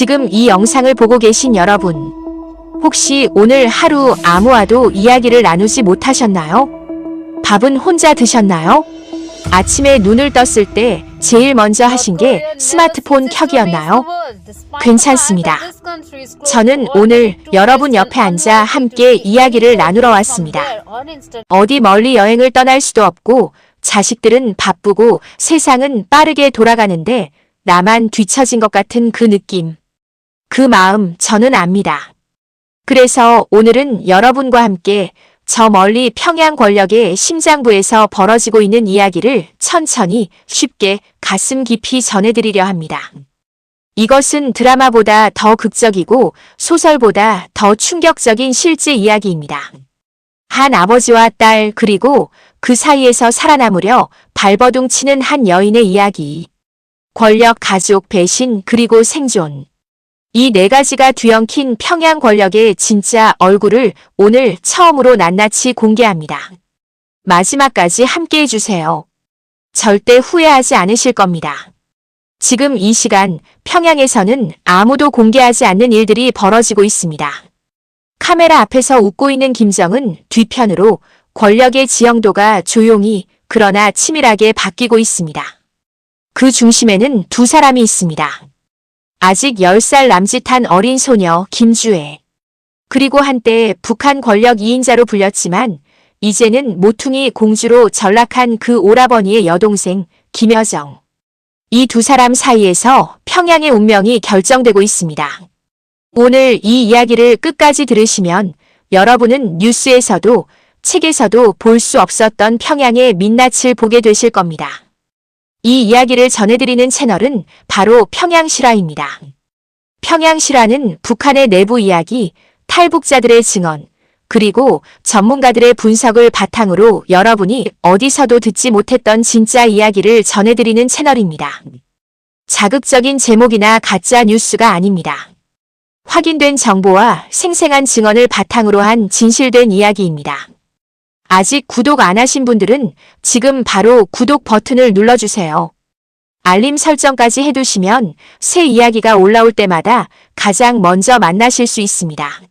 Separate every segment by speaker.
Speaker 1: 지금 이 영상을 보고 계신 여러분, 혹시 오늘 하루 아무와도 이야기를 나누지 못하셨나요? 밥은 혼자 드셨나요? 아침에 눈을 떴을 때 제일 먼저 하신 게 스마트폰 켜기였나요? 괜찮습니다. 저는 오늘 여러분 옆에 앉아 함께 이야기를 나누러 왔습니다. 어디 멀리 여행을 떠날 수도 없고 자식들은 바쁘고 세상은 빠르게 돌아가는데 나만 뒤처진 것 같은 그 느낌. 그 마음 저는 압니다. 그래서 오늘은 여러분과 함께 저 멀리 평양 권력의 심장부에서 벌어지고 있는 이야기를 천천히 쉽게 가슴 깊이 전해드리려 합니다. 이것은 드라마보다 더 극적이고 소설보다 더 충격적인 실제 이야기입니다. 한 아버지와 딸 그리고 그 사이에서 살아남으려 발버둥 치는 한 여인의 이야기. 권력, 가족, 배신, 그리고 생존. 이 네 가지가 뒤엉킨 평양 권력의 진짜 얼굴을 오늘 처음으로 낱낱이 공개합니다. 마지막까지 함께 해주세요. 절대 후회하지 않으실 겁니다. 지금 이 시간 평양에서는 아무도 공개하지 않는 일들이 벌어지고 있습니다. 카메라 앞에서 웃고 있는 김정은 뒤편으로 권력의 지형도가 조용히 그러나 치밀하게 바뀌고 있습니다. 그 중심에는 두 사람이 있습니다. 아직 10살 남짓한 어린 소녀 김주애. 그리고 한때 북한 권력 2인자로 불렸지만 이제는 모퉁이 공주로 전락한 그 오라버니의 여동생 김여정. 이 두 사람 사이에서 평양의 운명이 결정되고 있습니다. 오늘 이 이야기를 끝까지 들으시면 여러분은 뉴스에서도 책에서도 볼 수 없었던 평양의 민낯을 보게 되실 겁니다. 이 이야기를 전해드리는 채널은 바로 평양실화입니다. 평양실화는 북한의 내부 이야기, 탈북자들의 증언, 그리고 전문가들의 분석을 바탕으로 여러분이 어디서도 듣지 못했던 진짜 이야기를 전해드리는 채널입니다. 자극적인 제목이나 가짜 뉴스가 아닙니다. 확인된 정보와 생생한 증언을 바탕으로 한 진실된 이야기입니다. 아직 구독 안 하신 분들은 지금 바로 구독 버튼을 눌러주세요. 알림 설정까지 해두시면 새 이야기가 올라올 때마다 가장 먼저 만나실 수 있습니다.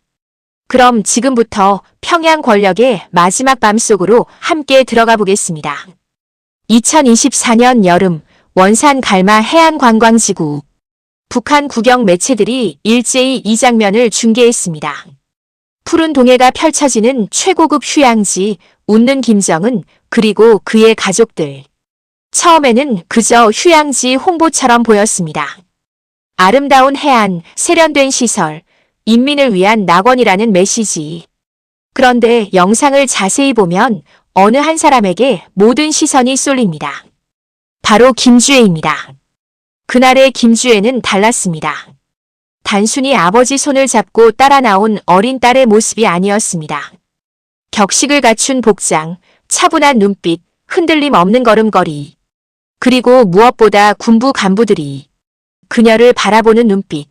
Speaker 1: 그럼 지금부터 평양 권력의 마지막 밤 속으로 함께 들어가 보겠습니다. 2024년 여름 원산 갈마 해안관광지구. 북한 국영 매체들이 일제히 이 장면을 중계했습니다. 푸른 동해가 펼쳐지는 최고급 휴양지, 웃는 김정은, 그리고 그의 가족들. 처음에는 그저 휴양지 홍보처럼 보였습니다. 아름다운 해안, 세련된 시설, 인민을 위한 낙원이라는 메시지. 그런데 영상을 자세히 보면 어느 한 사람에게 모든 시선이 쏠립니다. 바로 김주애입니다. 그날의 김주애는 달랐습니다. 단순히 아버지 손을 잡고 따라 나온 어린 딸의 모습이 아니었습니다. 격식을 갖춘 복장, 차분한 눈빛, 흔들림 없는 걸음걸이. 그리고 무엇보다 군부 간부들이 그녀를 바라보는 눈빛.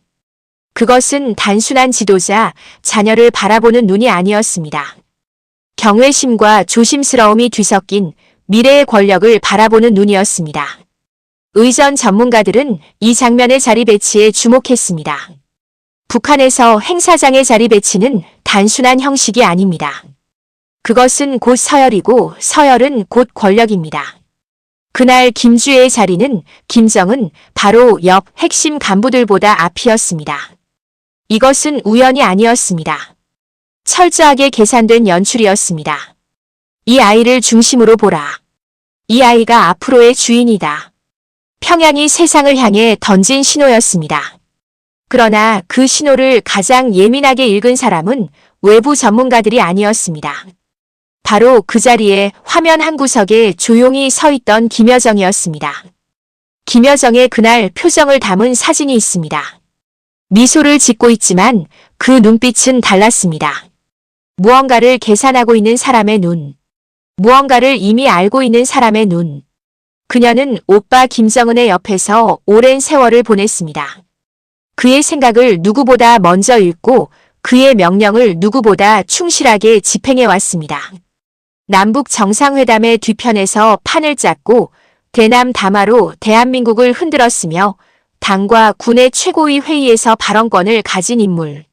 Speaker 1: 그것은 단순한 지도자, 자녀를 바라보는 눈이 아니었습니다. 경외심과 조심스러움이 뒤섞인 미래의 권력을 바라보는 눈이었습니다. 의전 전문가들은 이 장면의 자리 배치에 주목했습니다. 북한에서 행사장의 자리 배치는 단순한 형식이 아닙니다. 그것은 곧 서열이고 서열은 곧 권력입니다. 그날 김주애의 자리는 김정은 바로 옆 핵심 간부들보다 앞이었습니다. 이것은 우연이 아니었습니다. 철저하게 계산된 연출이었습니다. 이 아이를 중심으로 보라. 이 아이가 앞으로의 주인이다. 평양이 세상을 향해 던진 신호였습니다. 그러나 그 신호를 가장 예민하게 읽은 사람은 외부 전문가들이 아니었습니다. 바로 그 자리에 화면 한 구석에 조용히 서 있던 김여정이었습니다. 김여정의 그날 표정을 담은 사진이 있습니다. 미소를 짓고 있지만 그 눈빛은 달랐습니다. 무언가를 계산하고 있는 사람의 눈. 무언가를 이미 알고 있는 사람의 눈. 그녀는 오빠 김정은의 옆에서 오랜 세월을 보냈습니다. 그의 생각을 누구보다 먼저 읽고 그의 명령을 누구보다 충실하게 집행해 왔습니다. 남북 정상회담의 뒤편에서 판을 짰고 대남 담화로 대한민국을 흔들었으며 당과 군의 최고위 회의에서 발언권을 가진 인물.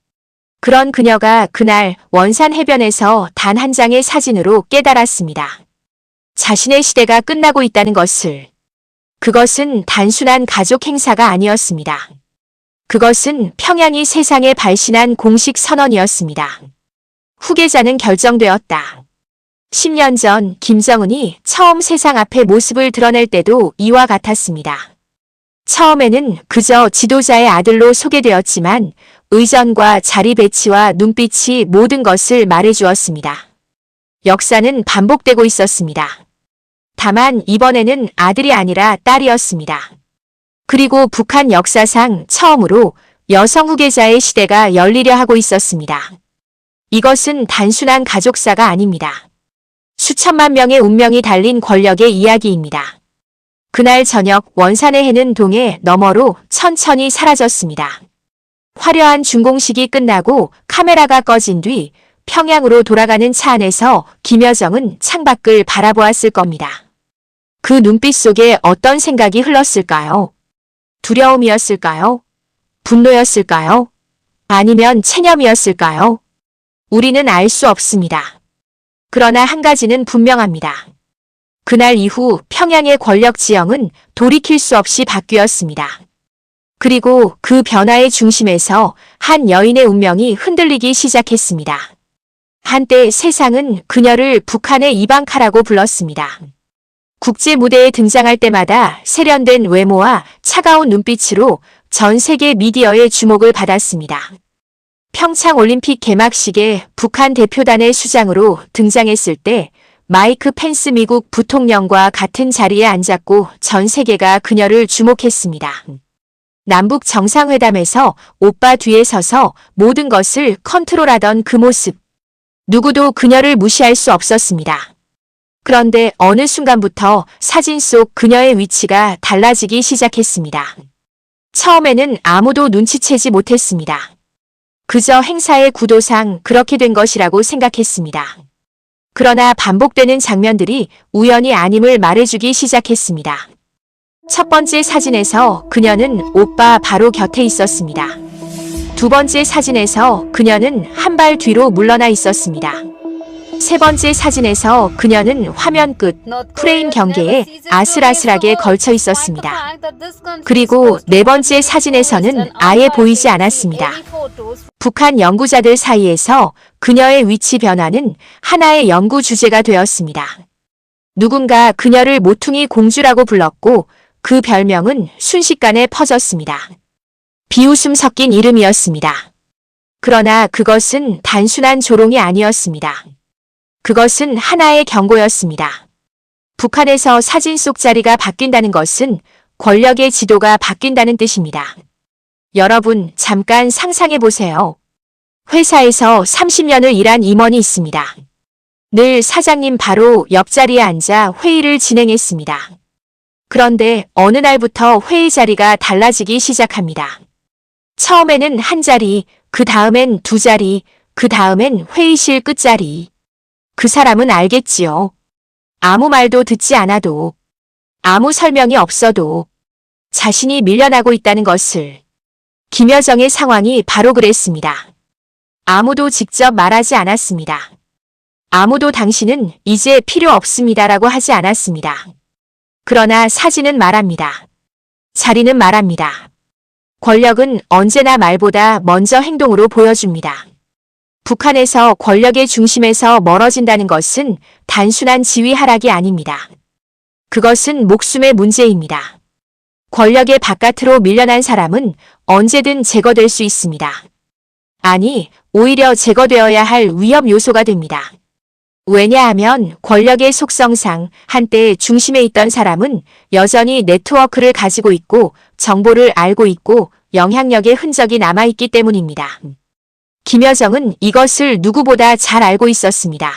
Speaker 1: 그런 그녀가 그날 원산 해변에서 단 한 장의 사진으로 깨달았습니다. 자신의 시대가 끝나고 있다는 것을. 그것은 단순한 가족 행사가 아니었습니다. 그것은 평양이 세상에 발신한 공식 선언이었습니다. 후계자는 결정되었다. 10년 전 김정은이 처음 세상 앞에 모습을 드러낼 때도 이와 같았습니다. 처음에는 그저 지도자의 아들로 소개되었지만 의전과 자리 배치와 눈빛이 모든 것을 말해주었습니다. 역사는 반복되고 있었습니다. 다만 이번에는 아들이 아니라 딸이었습니다. 그리고 북한 역사상 처음으로 여성 후계자의 시대가 열리려 하고 있었습니다. 이것은 단순한 가족사가 아닙니다. 수천만 명의 운명이 달린 권력의 이야기입니다. 그날 저녁 원산의 해는 동해 너머로 천천히 사라졌습니다. 화려한 준공식이 끝나고 카메라가 꺼진 뒤 평양으로 돌아가는 차 안에서 김여정은 창밖을 바라보았을 겁니다. 그 눈빛 속에 어떤 생각이 흘렀을까요? 두려움이었을까요? 분노였을까요? 아니면 체념이었을까요? 우리는 알 수 없습니다. 그러나 한 가지는 분명합니다. 그날 이후 평양의 권력 지형은 돌이킬 수 없이 바뀌었습니다. 그리고 그 변화의 중심에서 한 여인의 운명이 흔들리기 시작했습니다. 한때 세상은 그녀를 북한의 이방카라고 불렀습니다. 국제 무대에 등장할 때마다 세련된 외모와 차가운 눈빛으로 전 세계 미디어의 주목을 받았습니다. 평창 올림픽 개막식에 북한 대표단의 수장으로 등장했을 때 마이크 펜스 미국 부통령과 같은 자리에 앉았고 전 세계가 그녀를 주목했습니다. 남북 정상회담에서 오빠 뒤에 서서 모든 것을 컨트롤하던 그 모습. 누구도 그녀를 무시할 수 없었습니다. 그런데 어느 순간부터 사진 속 그녀의 위치가 달라지기 시작했습니다. 처음에는 아무도 눈치채지 못했습니다. 그저 행사의 구도상 그렇게 된 것이라고 생각했습니다. 그러나 반복되는 장면들이 우연이 아님을 말해주기 시작했습니다. 첫 번째 사진에서 그녀는 오빠 바로 곁에 있었습니다. 두 번째 사진에서 그녀는 한 발 뒤로 물러나 있었습니다. 세 번째 사진에서 그녀는 화면 끝 프레임 경계에 아슬아슬하게 걸쳐 있었습니다. 그리고 네 번째 사진에서는 아예 보이지 않았습니다. 북한 연구자들 사이에서 그녀의 위치 변화는 하나의 연구 주제가 되었습니다. 누군가 그녀를 모퉁이 공주라고 불렀고 그 별명은 순식간에 퍼졌습니다. 비웃음 섞인 이름이었습니다. 그러나 그것은 단순한 조롱이 아니었습니다. 그것은 하나의 경고였습니다. 북한에서 사진 속 자리가 바뀐다는 것은 권력의 지도가 바뀐다는 뜻입니다. 여러분, 잠깐 상상해 보세요. 회사에서 30년을 일한 임원이 있습니다. 늘 사장님 바로 옆자리에 앉아 회의를 진행했습니다. 그런데 어느 날부터 회의 자리가 달라지기 시작합니다. 처음에는 한 자리, 그 다음엔 두 자리, 그 다음엔 회의실 끝자리. 그 사람은 알겠지요. 아무 말도 듣지 않아도, 아무 설명이 없어도 자신이 밀려나고 있다는 것을. 김여정의 상황이 바로 그랬습니다. 아무도 직접 말하지 않았습니다. 아무도 당신은 이제 필요 없습니다라고 하지 않았습니다. 그러나 사진은 말합니다. 자리는 말합니다. 권력은 언제나 말보다 먼저 행동으로 보여줍니다. 북한에서 권력의 중심에서 멀어진다는 것은 단순한 지위 하락이 아닙니다. 그것은 목숨의 문제입니다. 권력의 바깥으로 밀려난 사람은 언제든 제거될 수 있습니다. 아니, 오히려 제거되어야 할 위험 요소가 됩니다. 왜냐하면 권력의 속성상 한때 중심에 있던 사람은 여전히 네트워크를 가지고 있고 정보를 알고 있고 영향력의 흔적이 남아있기 때문입니다. 김여정은 이것을 누구보다 잘 알고 있었습니다.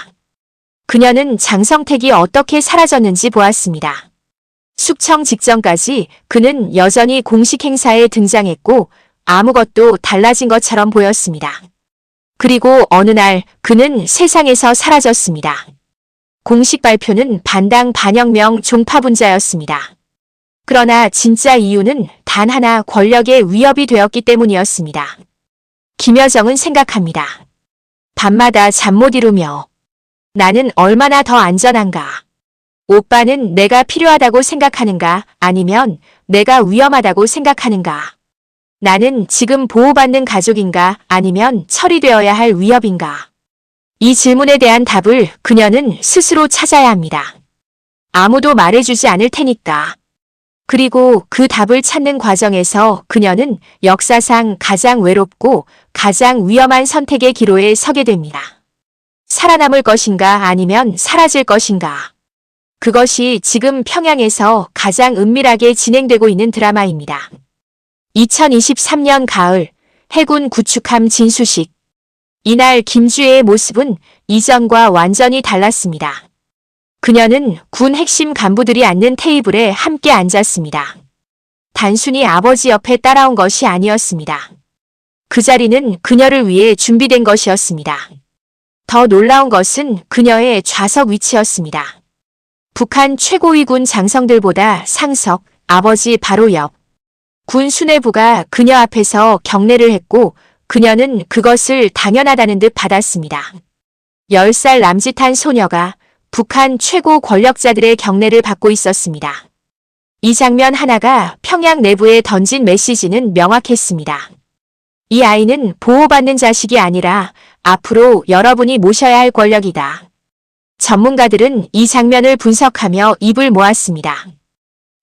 Speaker 1: 그녀는 장성택이 어떻게 사라졌는지 보았습니다. 숙청 직전까지 그는 여전히 공식 행사에 등장했고 아무것도 달라진 것처럼 보였습니다. 그리고 어느 날 그는 세상에서 사라졌습니다. 공식 발표는 반당 반혁명 종파 분자였습니다. 그러나 진짜 이유는 단 하나, 권력의 위협이 되었기 때문이었습니다. 김여정은 생각합니다. 밤마다 잠 못 이루며 나는 얼마나 더 안전한가? 오빠는 내가 필요하다고 생각하는가? 아니면 내가 위험하다고 생각하는가? 나는 지금 보호받는 가족인가? 아니면 처리되어야 할 위협인가? 이 질문에 대한 답을 그녀는 스스로 찾아야 합니다. 아무도 말해주지 않을 테니까. 그리고 그 답을 찾는 과정에서 그녀는 역사상 가장 외롭고 가장 위험한 선택의 기로에 서게 됩니다. 살아남을 것인가 아니면 사라질 것인가. 그것이 지금 평양에서 가장 은밀하게 진행되고 있는 드라마입니다. 2023년 가을 해군 구축함 진수식. 이날 김주혜의 모습은 이전과 완전히 달랐습니다. 그녀는 군 핵심 간부들이 앉는 테이블에 함께 앉았습니다. 단순히 아버지 옆에 따라온 것이 아니었습니다. 그 자리는 그녀를 위해 준비된 것이었습니다. 더 놀라운 것은 그녀의 좌석 위치였습니다. 북한 최고위군 장성들보다 상석, 아버지 바로 옆. 군 수뇌부가 그녀 앞에서 경례를 했고 그녀는 그것을 당연하다는 듯 받았습니다. 10살 남짓한 소녀가 북한 최고 권력자들의 경례를 받고 있었습니다. 이 장면 하나가 평양 내부에 던진 메시지는 명확했습니다. 이 아이는 보호받는 자식이 아니라 앞으로 여러분이 모셔야 할 권력이다. 전문가들은 이 장면을 분석하며 입을 모았습니다.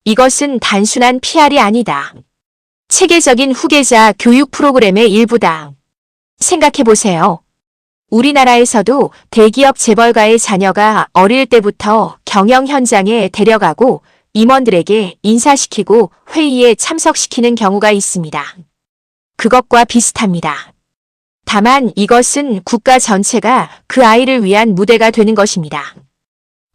Speaker 1: 이것은 단순한 PR이 아니다. 체계적인 후계자 교육 프로그램의 일부다. 생각해보세요. 우리나라에서도 대기업 재벌가의 자녀가 어릴 때부터 경영 현장에 데려가고 임원들에게 인사시키고 회의에 참석시키는 경우가 있습니다. 그것과 비슷합니다. 다만 이것은 국가 전체가 그 아이를 위한 무대가 되는 것입니다.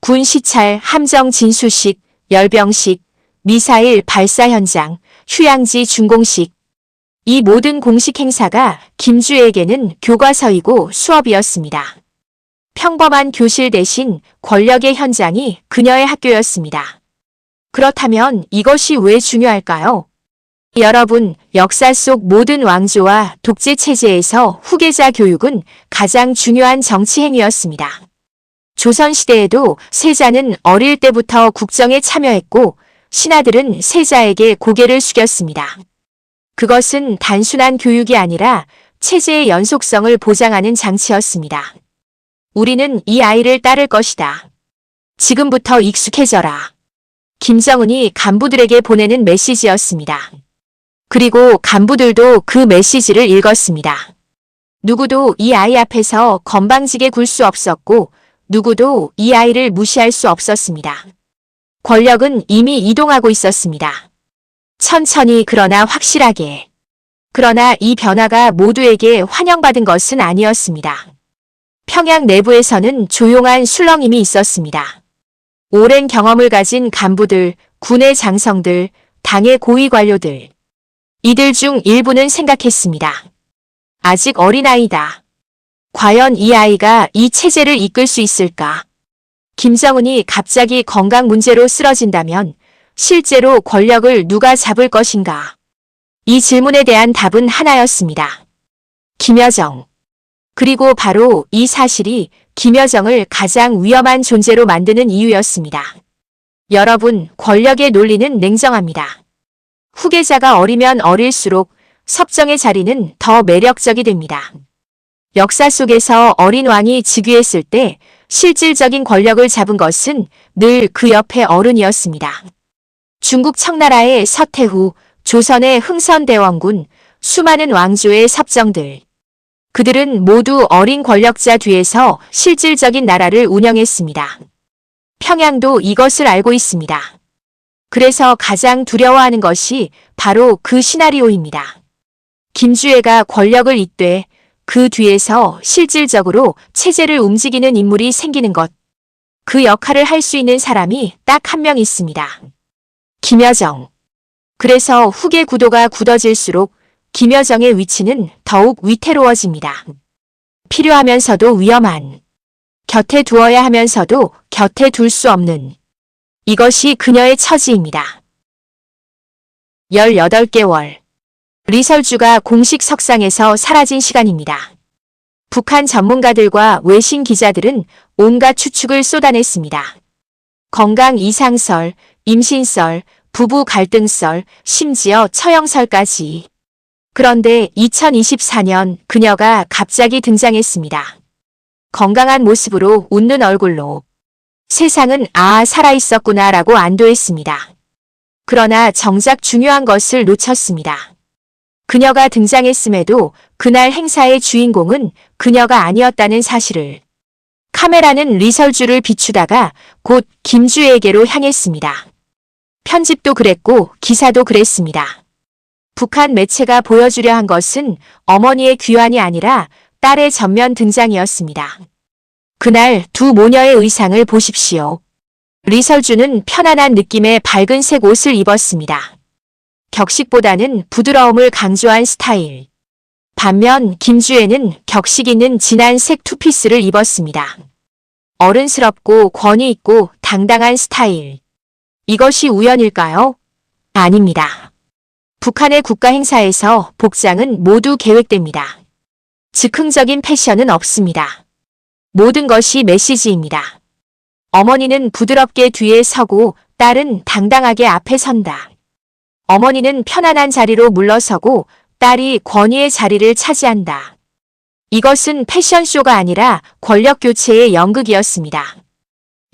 Speaker 1: 군 시찰, 함정 진수식, 열병식, 미사일 발사 현장, 휴양지 준공식. 이 모든 공식 행사가 김주혜에게는 교과서이고 수업이었습니다. 평범한 교실 대신 권력의 현장이 그녀의 학교였습니다. 그렇다면 이것이 왜 중요할까요? 여러분, 역사 속 모든 왕조와 독재 체제에서 후계자 교육은 가장 중요한 정치 행위였습니다. 조선시대에도 세자는 어릴 때부터 국정에 참여했고 신하들은 세자에게 고개를 숙였습니다. 그것은 단순한 교육이 아니라 체제의 연속성을 보장하는 장치였습니다. 우리는 이 아이를 따를 것이다. 지금부터 익숙해져라. 김정은이 간부들에게 보내는 메시지였습니다. 그리고 간부들도 그 메시지를 읽었습니다. 누구도 이 아이 앞에서 건방지게 굴 수 없었고 누구도 이 아이를 무시할 수 없었습니다. 권력은 이미 이동하고 있었습니다. 천천히 그러나 확실하게. 그러나 이 변화가 모두에게 환영받은 것은 아니었습니다. 평양 내부에서는 조용한 술렁임이 있었습니다. 오랜 경험을 가진 간부들, 군의 장성들, 당의 고위 관료들. 이들 중 일부는 생각했습니다. 아직 어린아이다. 과연 이 아이가 이 체제를 이끌 수 있을까? 김정은이 갑자기 건강 문제로 쓰러진다면 실제로 권력을 누가 잡을 것인가? 이 질문에 대한 답은 하나였습니다. 김여정. 그리고 바로 이 사실이 김여정을 가장 위험한 존재로 만드는 이유였습니다. 여러분, 권력의 논리는 냉정합니다. 후계자가 어리면 어릴수록 섭정의 자리는 더 매력적이 됩니다. 역사 속에서 어린 왕이 즉위했을 때 실질적인 권력을 잡은 것은 늘 그 옆의 어른이었습니다. 중국 청나라의 서태후, 조선의 흥선대원군, 수많은 왕조의 섭정들. 그들은 모두 어린 권력자 뒤에서 실질적인 나라를 운영했습니다. 평양도 이것을 알고 있습니다. 그래서 가장 두려워하는 것이 바로 그 시나리오입니다. 김주혜가 권력을 잇되 그 뒤에서 실질적으로 체제를 움직이는 인물이 생기는 것. 그 역할을 할 수 있는 사람이 딱 한 명 있습니다. 김여정. 그래서 후계 구도가 굳어질수록 김여정의 위치는 더욱 위태로워집니다. 필요하면서도 위험한. 곁에 두어야 하면서도 곁에 둘 수 없는. 이것이 그녀의 처지입니다. 18개월. 리설주가 공식 석상에서 사라진 시간입니다. 북한 전문가들과 외신 기자들은 온갖 추측을 쏟아냈습니다. 건강 이상설, 임신설, 부부 갈등설, 심지어 처형설까지. 그런데 2024년 그녀가 갑자기 등장했습니다. 건강한 모습으로 웃는 얼굴로. 세상은 살아있었구나 라고 안도했습니다. 그러나 정작 중요한 것을 놓쳤습니다. 그녀가 등장했음에도 그날 행사의 주인공은 그녀가 아니었다는 사실을. 카메라는 리설주를 비추다가 곧 김주혜에게로 향했습니다. 편집도 그랬고 기사도 그랬습니다. 북한 매체가 보여주려 한 것은 어머니의 귀환이 아니라 딸의 전면 등장이었습니다. 그날 두 모녀의 의상을 보십시오. 리설주는 편안한 느낌의 밝은색 옷을 입었습니다. 격식보다는 부드러움을 강조한 스타일. 반면 김주혜는 격식 있는 진한 색 투피스를 입었습니다. 어른스럽고 권위 있고 당당한 스타일. 이것이 우연일까요? 아닙니다. 북한의 국가 행사에서 복장은 모두 계획됩니다. 즉흥적인 패션은 없습니다. 모든 것이 메시지입니다. 어머니는 부드럽게 뒤에 서고 딸은 당당하게 앞에 선다. 어머니는 편안한 자리로 물러서고 딸이 권위의 자리를 차지한다. 이것은 패션쇼가 아니라 권력교체의 연극이었습니다.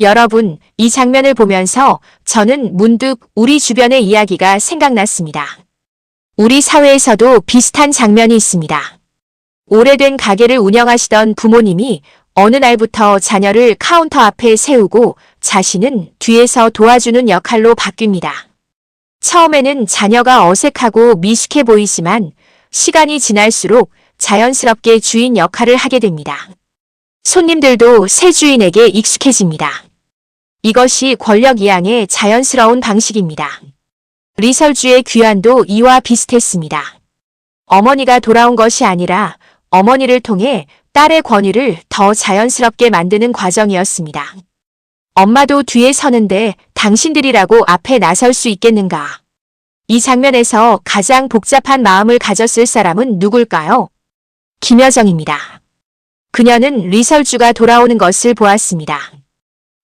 Speaker 1: 여러분, 이 장면을 보면서 저는 문득 우리 주변의 이야기가 생각났습니다. 우리 사회에서도 비슷한 장면이 있습니다. 오래된 가게를 운영하시던 부모님이 어느 날부터 자녀를 카운터 앞에 세우고 자신은 뒤에서 도와주는 역할로 바뀝니다. 처음에는 자녀가 어색하고 미숙해 보이지만 시간이 지날수록 자연스럽게 주인 역할을 하게 됩니다. 손님들도 새 주인에게 익숙해집니다. 이것이 권력 이양의 자연스러운 방식입니다. 리설주의 귀환도 이와 비슷했습니다. 어머니가 돌아온 것이 아니라 어머니를 통해 딸의 권위를 더 자연스럽게 만드는 과정이었습니다. 엄마도 뒤에 서는데 당신들이라고 앞에 나설 수 있겠는가? 이 장면에서 가장 복잡한 마음을 가졌을 사람은 누굴까요? 김여정입니다. 그녀는 리설주가 돌아오는 것을 보았습니다.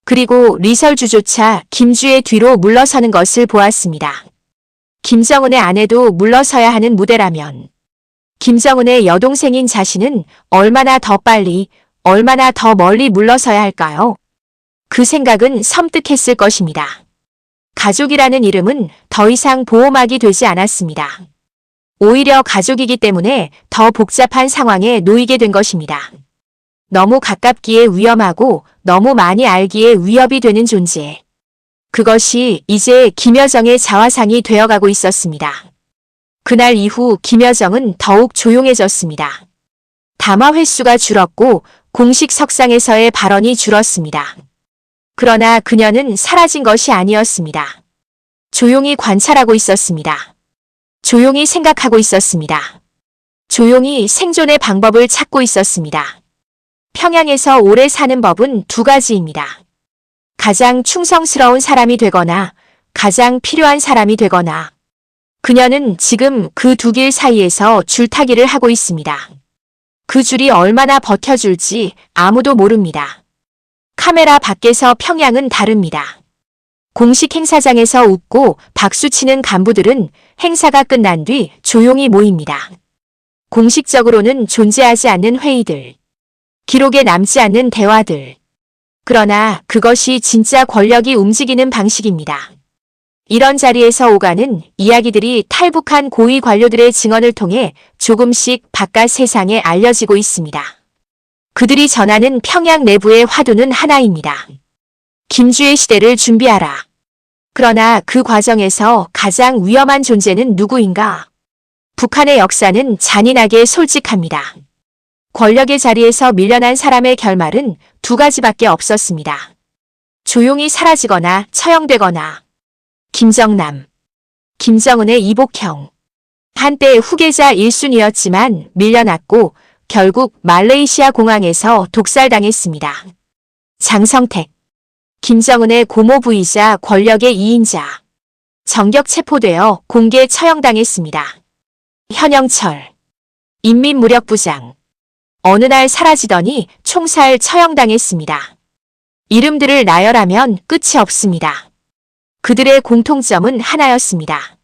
Speaker 1: 그리고 리설주조차 김주의 뒤로 물러서는 것을 보았습니다. 김정은의 아내도 물러서야 하는 무대라면 김정은의 여동생인 자신은 얼마나 더 빨리, 얼마나 더 멀리 물러서야 할까요? 그 생각은 섬뜩했을 것입니다. 가족이라는 이름은 더 이상 보호막이 되지 않았습니다. 오히려 가족이기 때문에 더 복잡한 상황에 놓이게 된 것입니다. 너무 가깝기에 위험하고 너무 많이 알기에 위협이 되는 존재. 그것이 이제 김여정의 자화상이 되어가고 있었습니다. 그날 이후 김여정은 더욱 조용해졌습니다. 담화 횟수가 줄었고 공식 석상에서의 발언이 줄었습니다. 그러나 그녀는 사라진 것이 아니었습니다. 조용히 관찰하고 있었습니다. 조용히 생각하고 있었습니다. 조용히 생존의 방법을 찾고 있었습니다. 평양에서 오래 사는 법은 두 가지입니다. 가장 충성스러운 사람이 되거나 가장 필요한 사람이 되거나. 그녀는 지금 그 두 길 사이에서 줄타기를 하고 있습니다. 그 줄이 얼마나 버텨줄지 아무도 모릅니다. 카메라 밖에서 평양은 다릅니다. 공식 행사장에서 웃고 박수치는 간부들은 행사가 끝난 뒤 조용히 모입니다. 공식적으로는 존재하지 않는 회의들, 기록에 남지 않는 대화들. 그러나 그것이 진짜 권력이 움직이는 방식입니다. 이런 자리에서 오가는 이야기들이 탈북한 고위 관료들의 증언을 통해 조금씩 바깥 세상에 알려지고 있습니다. 그들이 전하는 평양 내부의 화두는 하나입니다. 김주의 시대를 준비하라. 그러나 그 과정에서 가장 위험한 존재는 누구인가? 북한의 역사는 잔인하게 솔직합니다. 권력의 자리에서 밀려난 사람의 결말은 두 가지밖에 없었습니다. 조용히 사라지거나 처형되거나. 김정남, 김정은의 이복형. 한때 후계자 1순위였지만 밀려났고 결국 말레이시아 공항에서 독살당했습니다. 장성택, 김정은의 고모부이자 권력의 2인자. 정격 체포되어 공개 처형당했습니다. 현영철, 인민무력부장. 어느 날 사라지더니 총살 처형당했습니다. 이름들을 나열하면 끝이 없습니다. 그들의 공통점은 하나였습니다.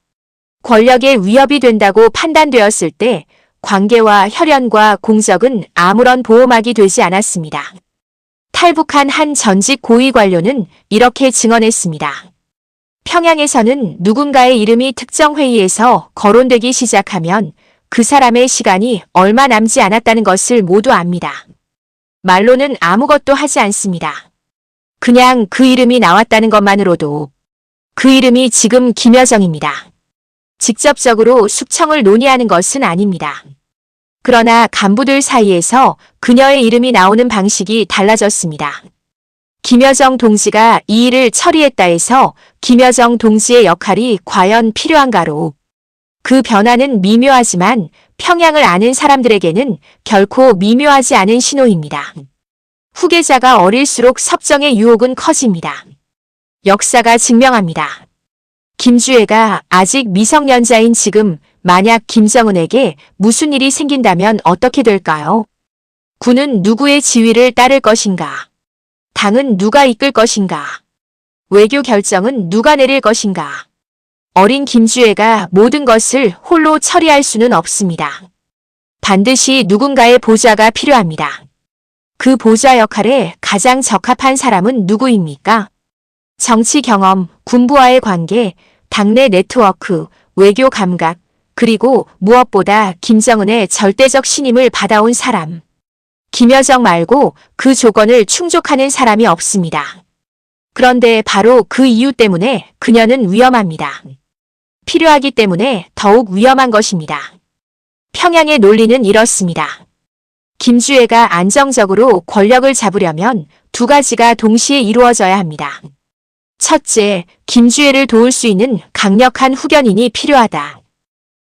Speaker 1: 권력에 위협이 된다고 판단되었을 때 관계와 혈연과 공적은 아무런 보호막이 되지 않았습니다. 탈북한 한 전직 고위 관료는 이렇게 증언했습니다. 평양에서는 누군가의 이름이 특정 회의에서 거론되기 시작하면 그 사람의 시간이 얼마 남지 않았다는 것을 모두 압니다. 말로는 아무것도 하지 않습니다. 그냥 그 이름이 나왔다는 것만으로도 그 이름이 지금 김여정입니다. 직접적으로 숙청을 논의하는 것은 아닙니다. 그러나 간부들 사이에서 그녀의 이름이 나오는 방식이 달라졌습니다. 김여정 동지가 이 일을 처리했다 해서 김여정 동지의 역할이 과연 필요한가로. 그 변화는 미묘하지만 평양을 아는 사람들에게는 결코 미묘하지 않은 신호입니다. 후계자가 어릴수록 섭정의 유혹은 커집니다. 역사가 증명합니다. 김주애가 아직 미성년자인 지금 만약 김정은에게 무슨 일이 생긴다면 어떻게 될까요? 군은 누구의 지휘를 따를 것인가? 당은 누가 이끌 것인가? 외교 결정은 누가 내릴 것인가? 어린 김주애가 모든 것을 홀로 처리할 수는 없습니다. 반드시 누군가의 보좌가 필요합니다. 그 보좌 역할에 가장 적합한 사람은 누구입니까? 정치 경험, 군부와의 관계, 당내 네트워크, 외교 감각, 그리고 무엇보다 김정은의 절대적 신임을 받아온 사람. 김여정 말고 그 조건을 충족하는 사람이 없습니다. 그런데 바로 그 이유 때문에 그녀는 위험합니다. 필요하기 때문에 더욱 위험한 것입니다. 평양의 논리는 이렇습니다. 김주애가 안정적으로 권력을 잡으려면 두 가지가 동시에 이루어져야 합니다. 첫째, 김주애를 도울 수 있는 강력한 후견인이 필요하다.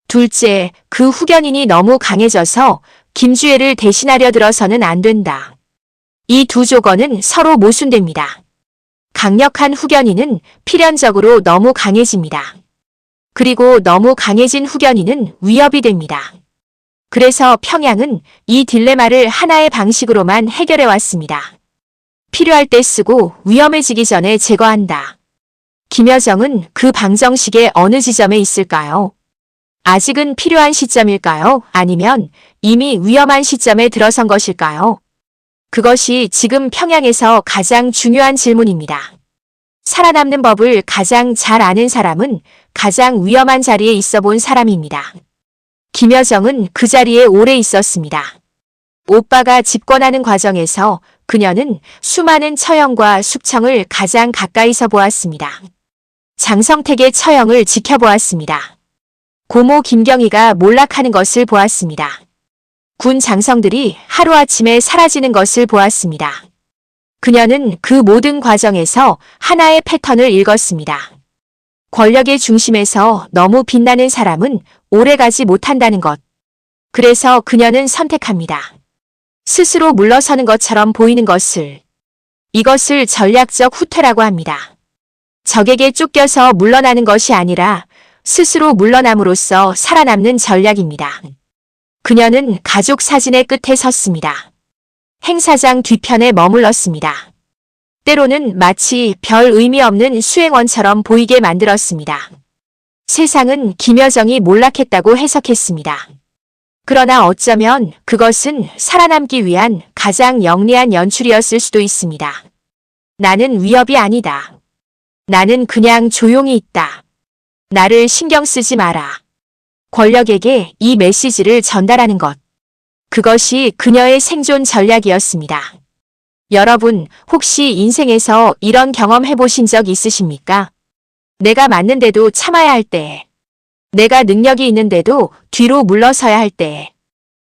Speaker 1: 둘째, 그 후견인이 너무 강해져서 김주애를 대신하려 들어서는 안 된다. 이 두 조건은 서로 모순됩니다. 강력한 후견인은 필연적으로 너무 강해집니다. 그리고 너무 강해진 후견인은 위협이 됩니다. 그래서 평양은 이 딜레마를 하나의 방식으로만 해결해 왔습니다. 필요할 때 쓰고 위험해지기 전에 제거한다. 김여정은 그 방정식의 어느 지점에 있을까요? 아직은 필요한 시점일까요? 아니면 이미 위험한 시점에 들어선 것일까요? 그것이 지금 평양에서 가장 중요한 질문입니다. 살아남는 법을 가장 잘 아는 사람은 가장 위험한 자리에 있어 본 사람입니다. 김여정은 그 자리에 오래 있었습니다. 오빠가 집권하는 과정에서 그녀는 수많은 처형과 숙청을 가장 가까이서 보았습니다. 장성택의 처형을 지켜보았습니다. 고모 김경희가 몰락하는 것을 보았습니다. 군 장성들이 하루아침에 사라지는 것을 보았습니다. 그녀는 그 모든 과정에서 하나의 패턴을 읽었습니다. 권력의 중심에서 너무 빛나는 사람은 오래가지 못한다는 것. 그래서 그녀는 선택합니다. 스스로 물러서는 것처럼 보이는 것을. 이것을 전략적 후퇴라고 합니다. 적에게 쫓겨서 물러나는 것이 아니라 스스로 물러남으로써 살아남는 전략입니다. 그녀는 가족 사진의 끝에 섰습니다. 행사장 뒤편에 머물렀습니다. 때로는 마치 별 의미 없는 수행원처럼 보이게 만들었습니다. 세상은 김여정이 몰락했다고 해석했습니다. 그러나 어쩌면 그것은 살아남기 위한 가장 영리한 연출이었을 수도 있습니다. 나는 위협이 아니다. 나는 그냥 조용히 있다. 나를 신경 쓰지 마라. 권력에게 이 메시지를 전달하는 것. 그것이 그녀의 생존 전략이었습니다. 여러분, 혹시 인생에서 이런 경험 해보신 적 있으십니까? 내가 맞는데도 참아야 할 때. 내가 능력이 있는데도 뒤로 물러서야 할 때.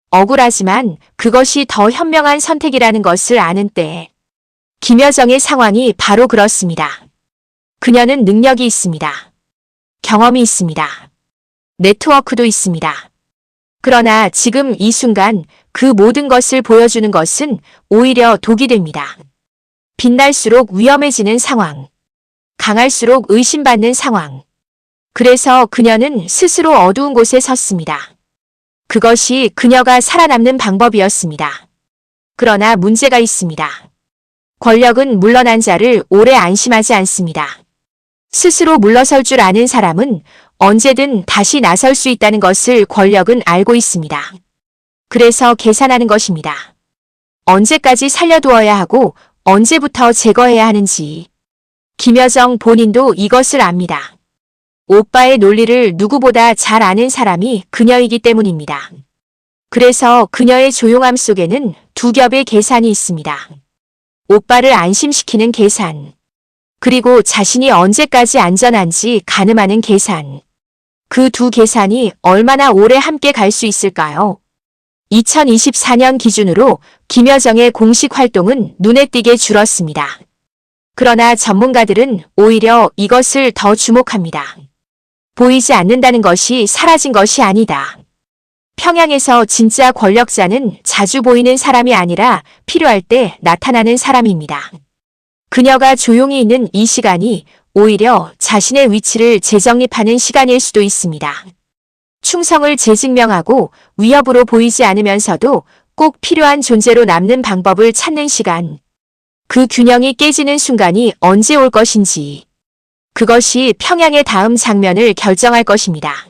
Speaker 1: 억울하지만 그것이 더 현명한 선택이라는 것을 아는 때. 김여정의 상황이 바로 그렇습니다. 그녀는 능력이 있습니다. 경험이 있습니다. 네트워크도 있습니다. 그러나 지금 이 순간 그 모든 것을 보여주는 것은 오히려 독이 됩니다. 빛날수록 위험해지는 상황. 강할수록 의심받는 상황. 그래서 그녀는 스스로 어두운 곳에 섰습니다. 그것이 그녀가 살아남는 방법이었습니다. 그러나 문제가 있습니다. 권력은 물러난 자를 오래 안심하지 않습니다. 스스로 물러설 줄 아는 사람은 언제든 다시 나설 수 있다는 것을 권력은 알고 있습니다. 그래서 계산하는 것입니다. 언제까지 살려두어야 하고 언제부터 제거해야 하는지. 김여정 본인도 이것을 압니다. 오빠의 논리를 누구보다 잘 아는 사람이 그녀이기 때문입니다. 그래서 그녀의 조용함 속에는 두 겹의 계산이 있습니다. 오빠를 안심시키는 계산. 그리고 자신이 언제까지 안전한지 가늠하는 계산. 그 두 계산이 얼마나 오래 함께 갈 수 있을까요? 2024년 기준으로 김여정의 공식 활동은 눈에 띄게 줄었습니다. 그러나 전문가들은 오히려 이것을 더 주목합니다. 보이지 않는다는 것이 사라진 것이 아니다. 평양에서 진짜 권력자는 자주 보이는 사람이 아니라 필요할 때 나타나는 사람입니다. 그녀가 조용히 있는 이 시간이 오히려 자신의 위치를 재정립하는 시간일 수도 있습니다. 충성을 재증명하고 위협으로 보이지 않으면서도 꼭 필요한 존재로 남는 방법을 찾는 시간. 그 균형이 깨지는 순간이 언제 올 것인지. 그것이 평양의 다음 장면을 결정할 것입니다.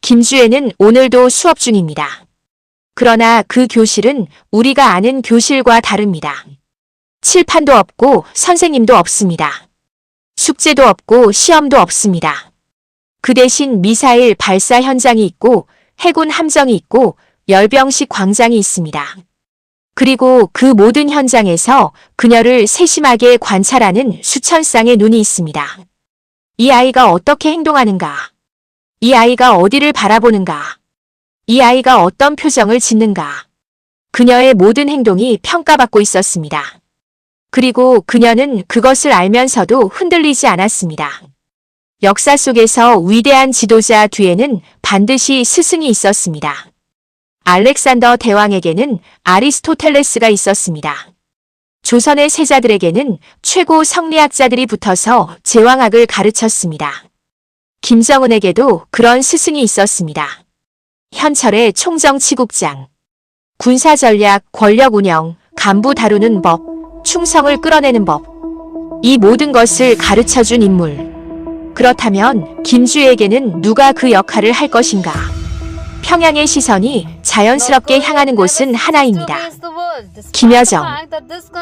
Speaker 1: 김주혜는 오늘도 수업 중입니다. 그러나 그 교실은 우리가 아는 교실과 다릅니다. 칠판도 없고 선생님도 없습니다. 숙제도 없고 시험도 없습니다. 그 대신 미사일 발사 현장이 있고 해군 함정이 있고 열병식 광장이 있습니다. 그리고 그 모든 현장에서 그녀를 세심하게 관찰하는 수천 쌍의 눈이 있습니다. 이 아이가 어떻게 행동하는가? 이 아이가 어디를 바라보는가? 이 아이가 어떤 표정을 짓는가? 그녀의 모든 행동이 평가받고 있었습니다. 그리고 그녀는 그것을 알면서도 흔들리지 않았습니다. 역사 속에서 위대한 지도자 뒤에는 반드시 스승이 있었습니다. 알렉산더 대왕에게는 아리스토텔레스가 있었습니다. 조선의 세자들에게는 최고 성리학자들이 붙어서 제왕학을 가르쳤습니다. 김정은에게도 그런 스승이 있었습니다. 현철의 총정치국장, 군사전략, 권력운영, 간부 다루는 법, 충성을 끌어내는 법, 이 모든 것을 가르쳐준 인물. 그렇다면 김주혜에게는 누가 그 역할을 할 것인가? 평양의 시선이 자연스럽게 향하는 곳은 하나입니다. 김여정.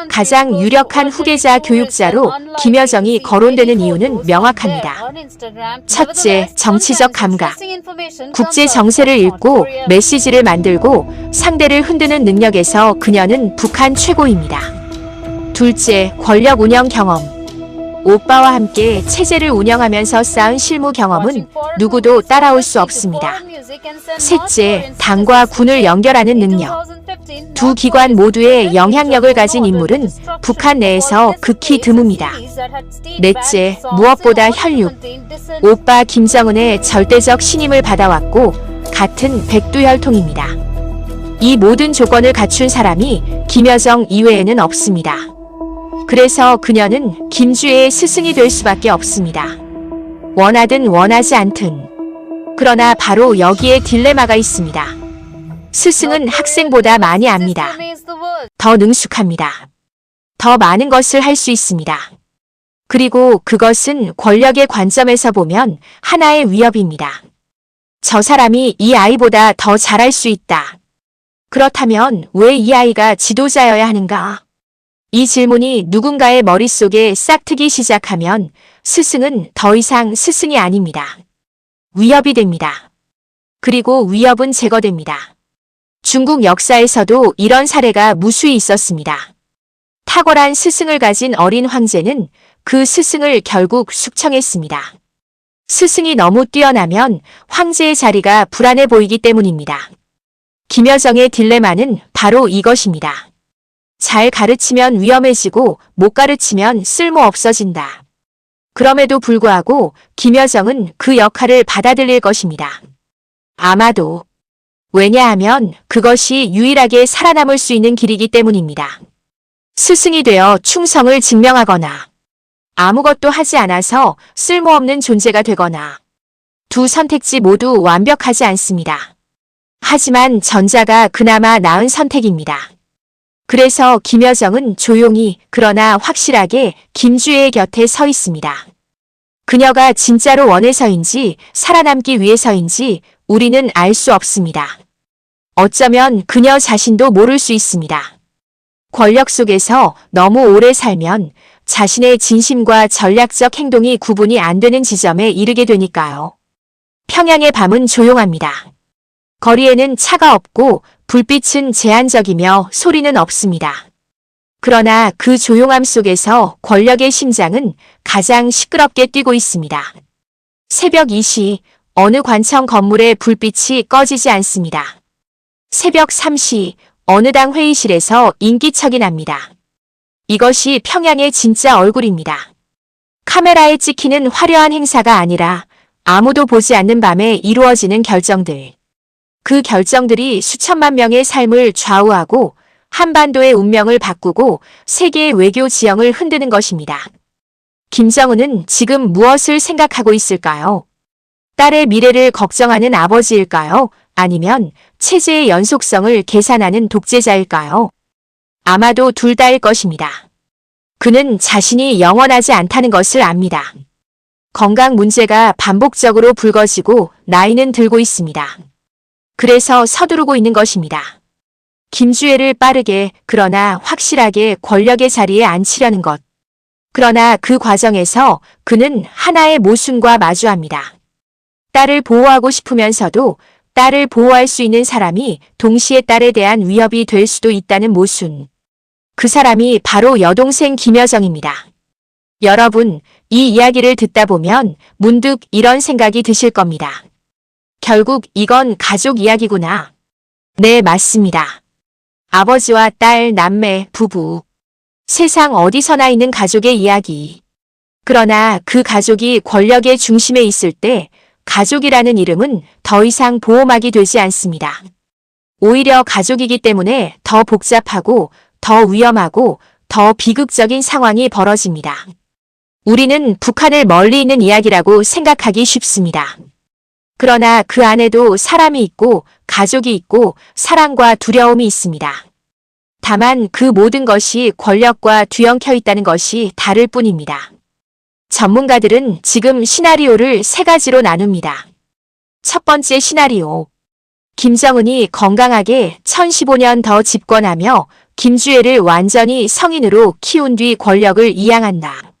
Speaker 1: 가장 유력한 후계자 교육자로 김여정이 거론되는 이유는 명확합니다. 첫째, 정치적 감각. 국제 정세를 읽고 메시지를 만들고 상대를 흔드는 능력에서 그녀는 북한 최고입니다. 둘째, 권력 운영 경험. 오빠와 함께 체제를 운영하면서 쌓은 실무 경험은 누구도 따라올 수 없습니다. 셋째, 당과 군을 연결하는 능력. 두 기관 모두의 영향력을 가진 인물은 북한 내에서 극히 드뭅니다. 넷째, 무엇보다 혈육. 오빠 김정은의 절대적 신임을 받아왔고 같은 백두혈통입니다. 이 모든 조건을 갖춘 사람이 김여정 이외에는 없습니다. 그래서 그녀는 김주혜의 스승이 될 수밖에 없습니다. 원하든 원하지 않든. 그러나 바로 여기에 딜레마가 있습니다. 스승은 학생보다 많이 압니다. 더 능숙합니다. 더 많은 것을 할 수 있습니다. 그리고 그것은 권력의 관점에서 보면 하나의 위협입니다. 저 사람이 이 아이보다 더 잘할 수 있다. 그렇다면 왜 이 아이가 지도자여야 하는가? 이 질문이 누군가의 머릿속에 싹트기 시작하면 스승은 더 이상 스승이 아닙니다. 위협이 됩니다. 그리고 위협은 제거됩니다. 중국 역사에서도 이런 사례가 무수히 있었습니다. 탁월한 스승을 가진 어린 황제는 그 스승을 결국 숙청했습니다. 스승이 너무 뛰어나면 황제의 자리가 불안해 보이기 때문입니다. 김여정의 딜레마는 바로 이것입니다. 잘 가르치면 위험해지고 못 가르치면 쓸모 없어진다. 그럼에도 불구하고 김여정은 그 역할을 받아들일 것입니다. 아마도. 왜냐하면 그것이 유일하게 살아남을 수 있는 길이기 때문입니다. 스승이 되어 충성을 증명하거나 아무것도 하지 않아서 쓸모없는 존재가 되거나 두 선택지 모두 완벽하지 않습니다. 하지만 전자가 그나마 나은 선택입니다. 그래서 김여정은 조용히 그러나 확실하게 김주혜의 곁에 서 있습니다. 그녀가 진짜로 원해서인지 살아남기 위해서인지 우리는 알 수 없습니다. 어쩌면 그녀 자신도 모를 수 있습니다. 권력 속에서 너무 오래 살면 자신의 진심과 전략적 행동이 구분이 안 되는 지점에 이르게 되니까요. 평양의 밤은 조용합니다. 거리에는 차가 없고 불빛은 제한적이며 소리는 없습니다. 그러나 그 조용함 속에서 권력의 심장은 가장 시끄럽게 뛰고 있습니다. 새벽 2시 어느 관청 건물의 불빛이 꺼지지 않습니다. 새벽 3시 어느 당 회의실에서 인기척이 납니다. 이것이 평양의 진짜 얼굴입니다. 카메라에 찍히는 화려한 행사가 아니라 아무도 보지 않는 밤에 이루어지는 결정들. 그 결정들이 수천만 명의 삶을 좌우하고 한반도의 운명을 바꾸고 세계의 외교 지형을 흔드는 것입니다. 김정은은 지금 무엇을 생각하고 있을까요? 딸의 미래를 걱정하는 아버지일까요? 아니면 체제의 연속성을 계산하는 독재자일까요? 아마도 둘 다일 것입니다. 그는 자신이 영원하지 않다는 것을 압니다. 건강 문제가 반복적으로 불거지고 나이는 들고 있습니다. 그래서 서두르고 있는 것입니다. 김주혜를 빠르게 그러나 확실하게 권력의 자리에 앉히려는 것. 그러나 그 과정에서 그는 하나의 모순과 마주합니다. 딸을 보호하고 싶으면서도 딸을 보호할 수 있는 사람이 동시에 딸에 대한 위협이 될 수도 있다는 모순. 그 사람이 바로 여동생 김여정입니다. 여러분, 이 이야기를 듣다 보면 문득 이런 생각이 드실 겁니다. 결국 이건 가족 이야기구나. 네, 맞습니다. 아버지와 딸, 남매, 부부. 세상 어디서나 있는 가족의 이야기. 그러나 그 가족이 권력의 중심에 있을 때 가족이라는 이름은 더 이상 보호막이 되지 않습니다. 오히려 가족이기 때문에 더 복잡하고 더 위험하고 더 비극적인 상황이 벌어집니다. 우리는 북한을 멀리 있는 이야기라고 생각하기 쉽습니다. 그러나 그 안에도 사람이 있고 가족이 있고 사랑과 두려움이 있습니다. 다만 그 모든 것이 권력과 뒤엉켜 있다는 것이 다를 뿐입니다. 전문가들은 지금 시나리오를 세 가지로 나눕니다. 첫 번째 시나리오. 김정은이 건강하게 1015년 더 집권하며 김주혜를 완전히 성인으로 키운 뒤 권력을 이양한다.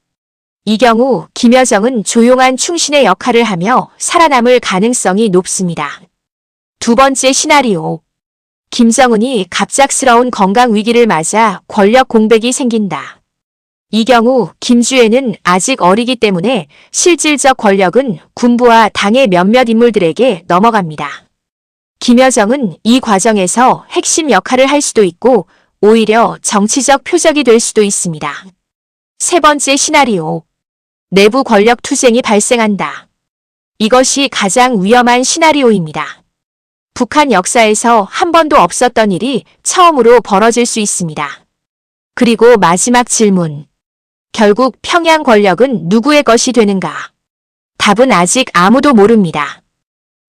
Speaker 1: 이 경우 김여정은 조용한 충신의 역할을 하며 살아남을 가능성이 높습니다. 두 번째 시나리오. 김정은이 갑작스러운 건강 위기를 맞아 권력 공백이 생긴다. 이 경우 김주혜는 아직 어리기 때문에 실질적 권력은 군부와 당의 몇몇 인물들에게 넘어갑니다. 김여정은 이 과정에서 핵심 역할을 할 수도 있고 오히려 정치적 표적이 될 수도 있습니다. 세 번째 시나리오. 내부 권력 투쟁이 발생한다. 이것이 가장 위험한 시나리오입니다. 북한 역사에서 한 번도 없었던 일이 처음으로 벌어질 수 있습니다. 그리고 마지막 질문. 결국 평양 권력은 누구의 것이 되는가? 답은 아직 아무도 모릅니다.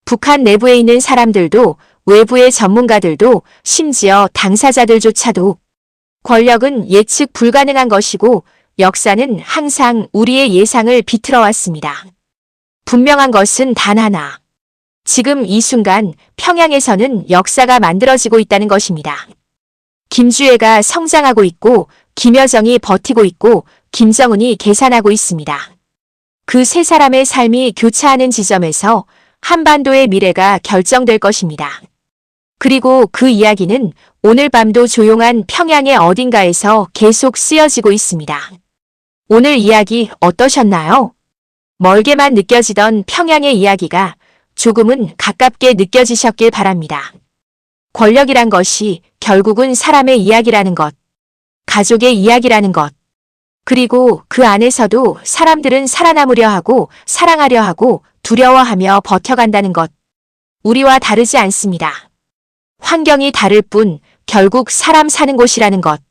Speaker 1: 북한 내부에 있는 사람들도 외부의 전문가들도 심지어 당사자들조차도 권력은 예측 불가능한 것이고 역사는 항상 우리의 예상을 비틀어 왔습니다. 분명한 것은 단 하나. 지금 이 순간 평양에서는 역사가 만들어지고 있다는 것입니다. 김주혜가 성장하고 있고 김여정이 버티고 있고 김정은이 계산하고 있습니다. 그 세 사람의 삶이 교차하는 지점에서 한반도의 미래가 결정될 것입니다. 그리고 그 이야기는 오늘 밤도 조용한 평양의 어딘가에서 계속 쓰여지고 있습니다. 오늘 이야기 어떠셨나요? 멀게만 느껴지던 평양의 이야기가 조금은 가깝게 느껴지셨길 바랍니다. 권력이란 것이 결국은 사람의 이야기라는 것, 가족의 이야기라는 것, 그리고 그 안에서도 사람들은 살아남으려 하고 사랑하려 하고 두려워하며 버텨간다는 것. 우리와 다르지 않습니다. 환경이 다를 뿐 결국 사람 사는 곳이라는 것.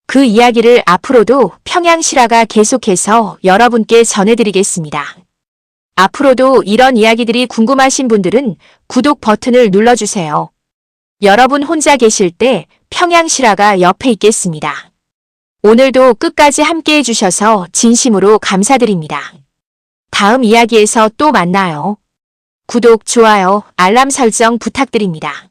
Speaker 1: 그 이야기를 앞으로도 평양 실화가 계속해서 여러분께 전해드리겠습니다. 앞으로도 이런 이야기들이 궁금하신 분들은 구독 버튼을 눌러주세요. 여러분 혼자 계실 때 평양실화가 옆에 있겠습니다. 오늘도 끝까지 함께 해주셔서 진심으로 감사드립니다. 다음 이야기에서 또 만나요. 구독, 좋아요, 알람 설정 부탁드립니다.